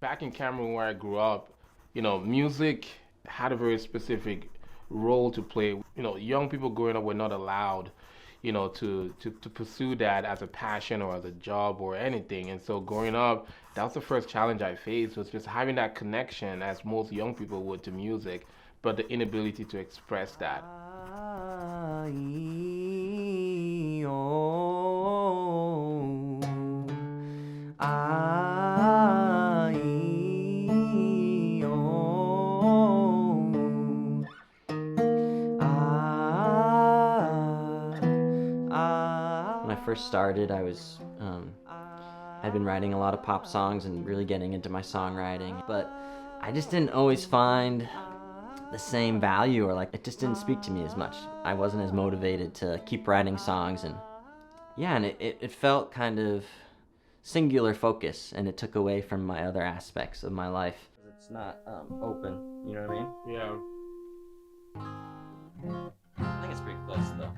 Back in Cameroon where I grew up, music had a very specific role to play. Young people growing up were not allowed, to pursue that as a passion or as a job or anything. And so growing up, that was the first challenge I faced was just having that connection as most young people would to music, but the inability to express that. When I first started, I'd been writing a lot of pop songs and really getting into my songwriting, but I just didn't always find the same value, or like it just didn't speak to me as much. I wasn't as motivated to keep writing songs, and yeah, and it felt kind of singular focus, and it took away from my other aspects of my life. It's not open, you know what I mean? Yeah. I think it's pretty close though.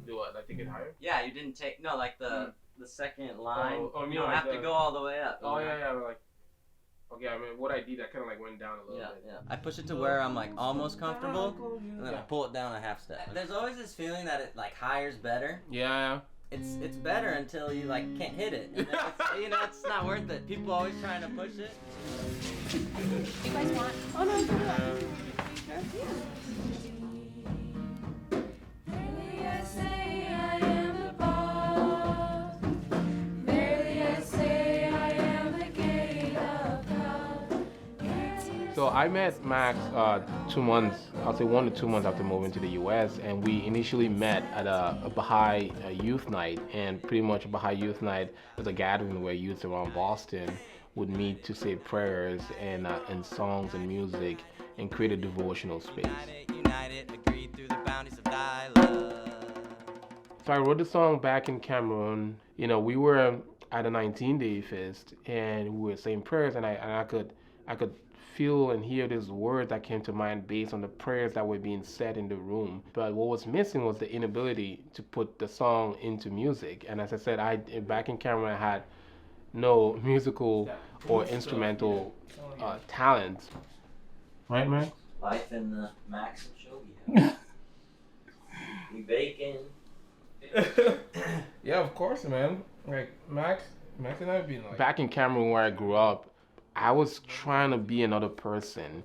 Do what? Like take it higher? Yeah, you didn't take like the second line. Oh, you don't have to go all the way up. Oh yeah, like okay. I mean, what I did, I kind of like went down a little bit. Yeah. I push it to where I'm like almost comfortable, and then I pull it down a half step. There's always this feeling that it like higher's better. Yeah. It's better until you like can't hit it. And it's not worth it. People always trying to push it. You guys want? Oh no. So I met Max 2 months, I'll say 1 to 2 months after moving to the U.S. and we initially met at a Baha'i youth night, and pretty much a Baha'i youth night was a gathering where youths around Boston would meet to say prayers and songs and music and create a devotional space. So I wrote the song back in Cameroon. We were at a 19-day fest and we were saying prayers, and I could feel and hear this word that came to mind based on the prayers that were being said in the room. But what was missing was the inability to put the song into music. And as I said, back in Cameroon, I had no musical or instrumental talent. Right, Max? Life in the Max and Shogi. We baking. Yeah, of course, man. Like Max and I've been like back in Cameroon where I grew up, I was trying to be another person.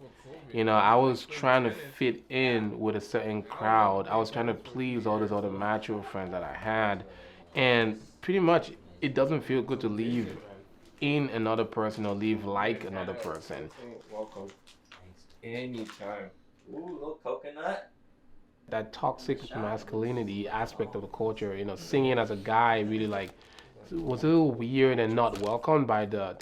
I was trying to fit in with a certain crowd. I was trying to please all these other macho friends that I had. And pretty much it doesn't feel good to live in another person or live like another person. Welcome. Anytime. Ooh, a little coconut. That toxic masculinity aspect of the culture, singing as a guy really like was a little weird and not welcomed by the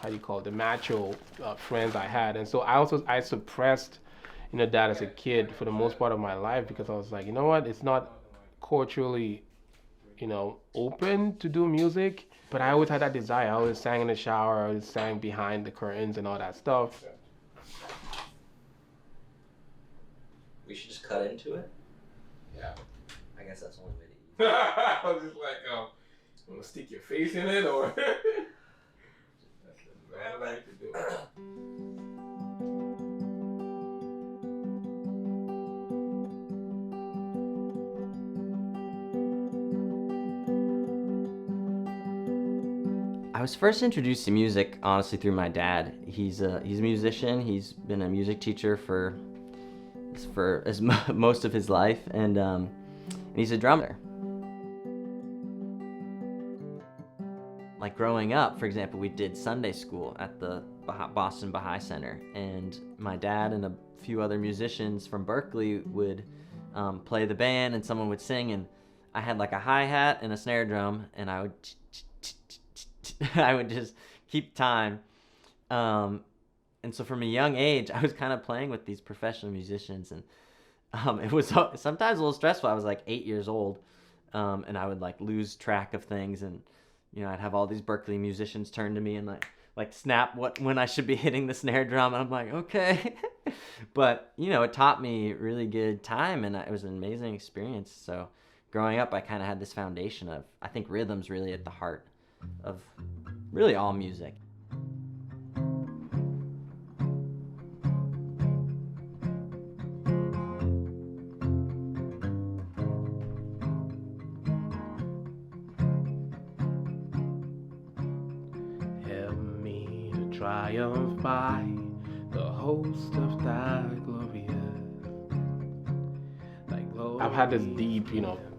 how do you call it, the macho friends I had. And so I suppressed that as a kid for the most part of my life, because I was like, you know what, it's not culturally open to do music. But I always had that desire. I always sang in the shower, I always sang behind the curtains and all that stuff. We should just cut into it. Yeah. I guess that's the only way to eat. I was just like, you want to stick your face in it, or? That's the bad way to do it. I was first introduced to music, honestly, through my dad. He's a musician. He's been a music teacher for most of his life, and he's a drummer. Like growing up, for example, we did Sunday school at the Boston Baha'i Center, and my dad and a few other musicians from Berkeley would play the band, and someone would sing, and I had like a hi-hat and a snare drum, and I would just keep time. And so from a young age, I was kind of playing with these professional musicians, and it was sometimes a little stressful. I was like 8 years old, and I would like lose track of things, and I'd have all these Berkeley musicians turn to me and like snap when I should be hitting the snare drum, and I'm like, okay. But it taught me really good time, and it was an amazing experience. So growing up, I kind of had this foundation of, I think rhythm's really at the heart of really all music. Help me to triumph by the host of thy glorious. I've had this deep,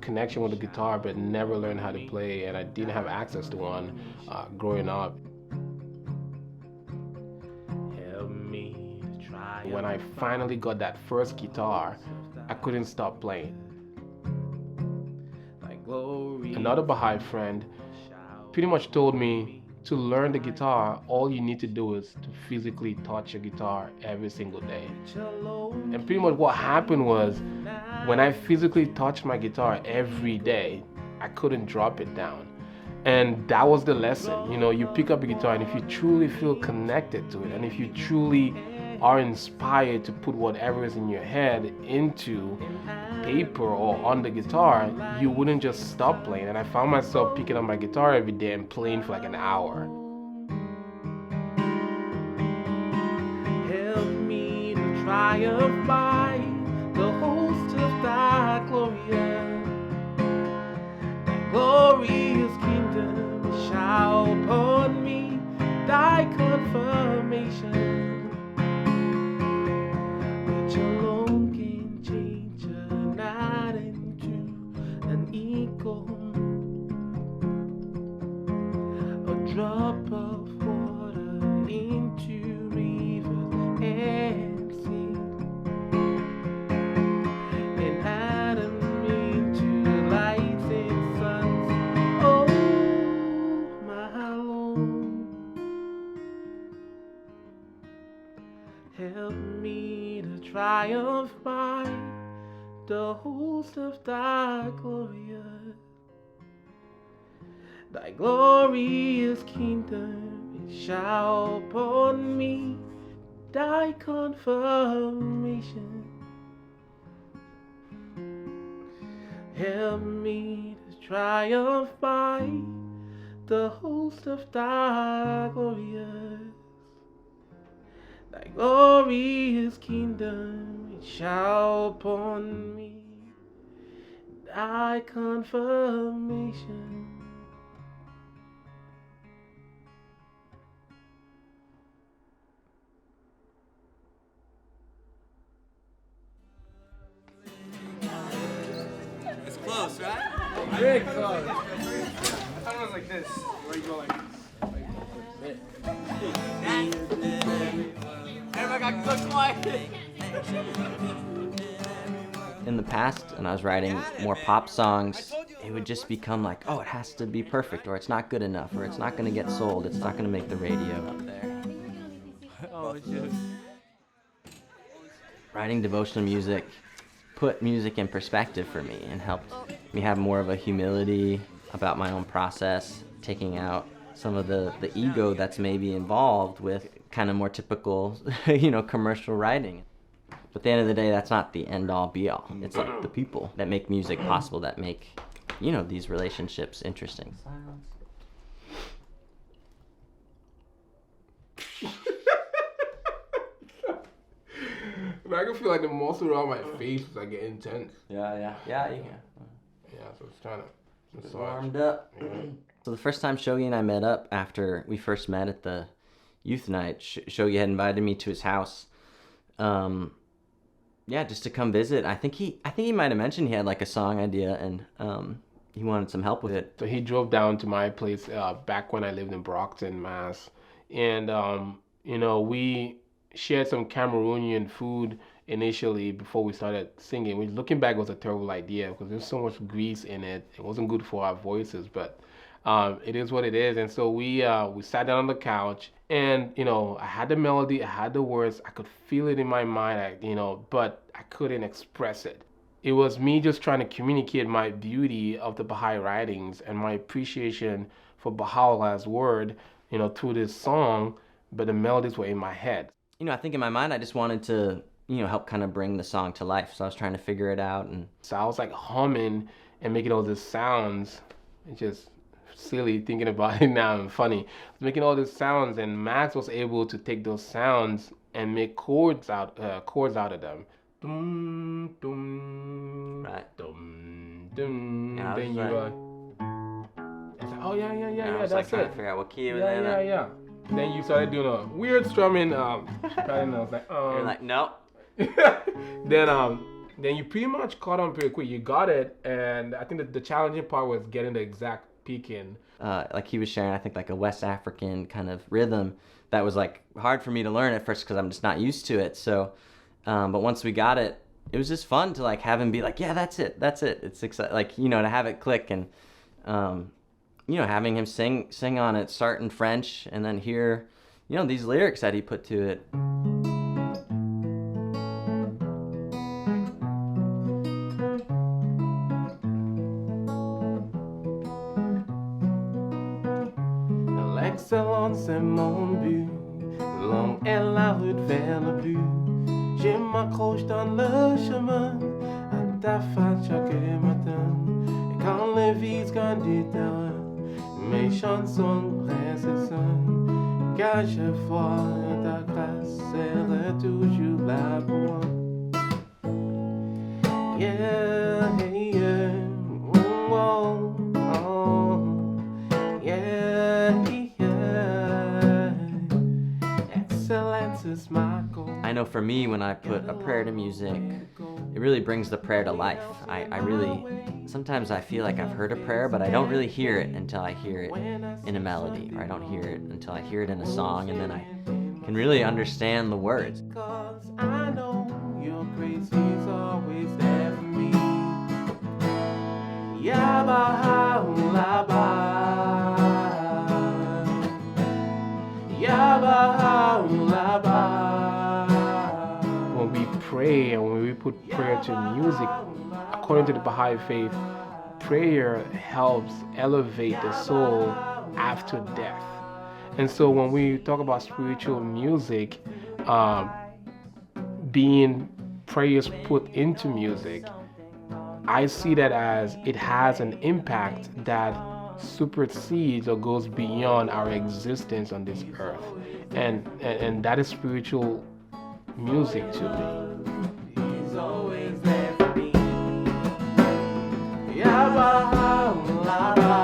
connection with the guitar, but never learned how to play, and I didn't have access to one growing up. Help me to try. When I finally got that first guitar, I couldn't stop playing. Another Baha'i friend pretty much told me to learn the guitar, all you need to do is to physically touch a guitar every single day. And pretty much what happened was, when I physically touched my guitar every day, I couldn't drop it down. And that was the lesson. You pick up a guitar, and if you truly feel connected to it, and if you truly are inspired to put whatever is in your head into paper or on the guitar, you wouldn't just stop playing. And I found myself picking up my guitar every day and playing for like an hour. Help me to triumph by the host of thy glorious. Thy glorious kingdom shall upon me, thy confirmation. Alone can change a night into an echo. A drop of water into rivers and seas, and Adam into lights and suns. Oh, my Lord, help me to triumph by the host of thy glorious. Thy glorious kingdom it shall upon me, thy confirmation. Help me to triumph by the host of thy glorious. Thy glorious kingdom it shall upon me, thy confirmation. It's close, right? Very close. I thought it was like this, where you go like this. Everybody got good quiet. In the past, when I was writing more pop songs, it would just become like, oh, it has to be perfect, or it's not good enough, or it's not going to get sold, it's not going to make the radio. Up there. Oh, shit. Writing devotional music put music in perspective for me and helped me have more of a humility about my own process, taking out some of the ego that's maybe involved with kind of more typical, commercial writing. But at the end of the day, that's not the end-all, be-all. It's like the people that make music possible, that make, these relationships interesting. I can feel like the muscle around my face is like getting intense. Yeah, you can. Yeah, so it's trying to It's warmed up. So the first time Shogi and I met up after we first met at the youth night, Shogi had invited me to his house. Just to come visit. I think he might have mentioned he had like a song idea and he wanted some help with it. So he drove down to my place back when I lived in Brockton, Mass. And we shared some Cameroonian food initially before we started singing, which looking back was a terrible idea because there's so much grease in it. It wasn't good for our voices, but it is what it is. And so we sat down on the couch, and I had the melody, I had the words, I could feel it in my mind, but I couldn't express it. It was me just trying to communicate my beauty of the Baha'i writings and my appreciation for Baha'u'llah's word, through this song, but the melodies were in my head. I think in my mind I just wanted to, help kind of bring the song to life. So I was trying to figure it out. And so I was like humming and making all these sounds. It's just silly thinking about it now and funny. Making all these sounds, and Max was able to take those sounds and make chords out of them. Dum, dum, Right. dum, dum. Yeah, I Then was you like- it's like, oh yeah, I was like that's trying it. to figure out what key it was Yeah, in. yeah, yeah. Then you started doing a weird strumming pattern. I was like, You're like, nope. then you pretty much caught on pretty quick. You got it, and I think that the challenging part was getting the exact peak in. Like he was sharing, I think like a West African kind of rhythm that was like hard for me to learn at first because I'm just not used to it. So, but once we got it, it was just fun to like have him be like, yeah, that's it. It's exciting, like, you know, to have it click and, you know, having him sing on it, start in French, and then hear, you know, these lyrics that he put to it. L'excellence est mon but, longue est la route vers le but. Je m'accroche dans le chemin, à ta face chaque matin. Et quand les vies gagnent du terrain, mes chansons restent saines. Car je vois ta grâce sera toujours là pour moi. Yeah, yeah, oh, oh, yeah, yeah. Excellence is my goal. I know for me, when I put a prayer to music, it really brings the prayer to life. I really, sometimes I feel like I've heard a prayer, but I don't really hear it until I hear it in a melody, or I don't hear it until I hear it in a song, and then I can really understand the words. 'Cause I know your grace is always there for me. Yabba laba, yabba laba. When we pray and when we put prayer to music, according to the Baha'i faith, prayer helps elevate the soul after death. And so when we talk about spiritual music, being prayers put into music, I see that as it has an impact that supersedes or goes beyond our existence on this earth. And that is spiritual music to me. He's always there for me. Yabba, laba.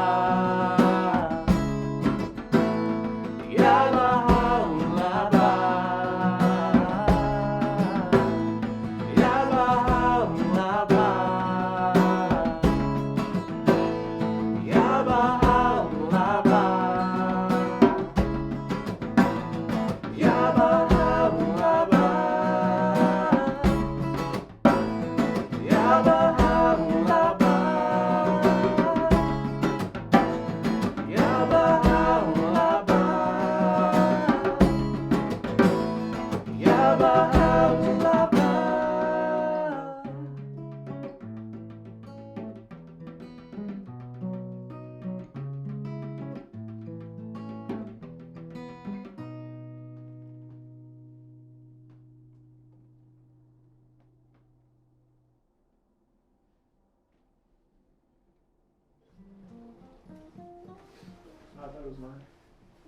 I thought it was mine.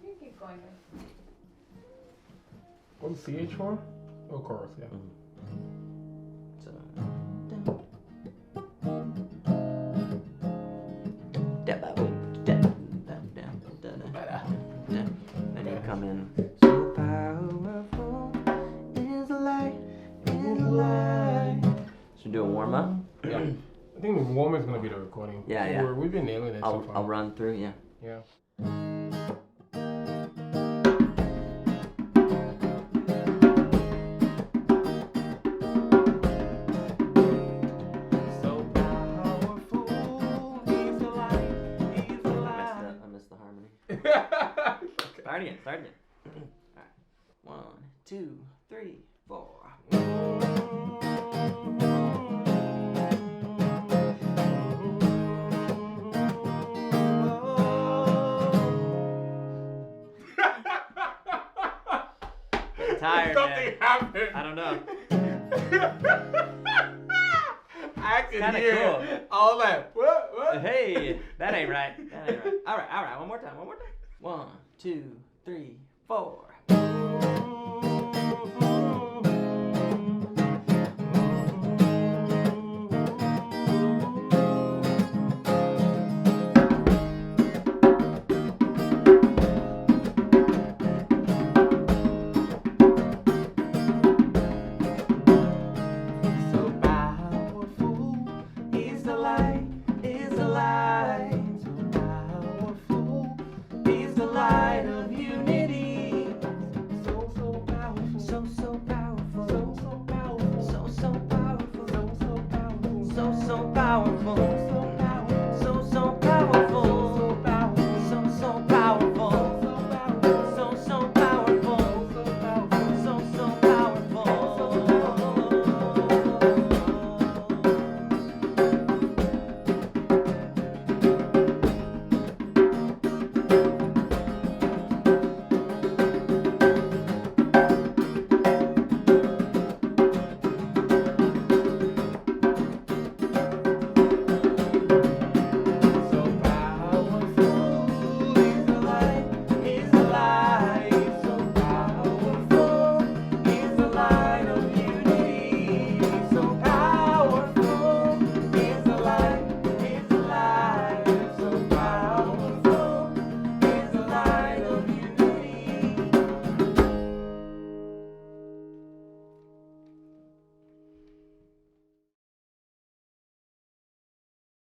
You keep going. What's CH for? Oh, chorus, yeah. So, then you come in. So powerful is the light, is the light. So do a warm up. Yeah. I think the warm is gonna be the recording. Yeah, yeah. We've been nailing it so far. I'll run through. Yeah. Yeah. So powerful, he's the light, he's the light. I missed the harmony. Start again. All right. 1, 2, 3, 4. Tired, Something man. happened. I don't know. I could Kinda hear cool. it. I was like, what? Hey, that ain't right. That ain't right. All right. One more time. 1, 2, 3, 4. So powerful is the light, is the light. So powerful is the light of unity. So powerful, so powerful, so powerful, so powerful, so powerful, so powerful.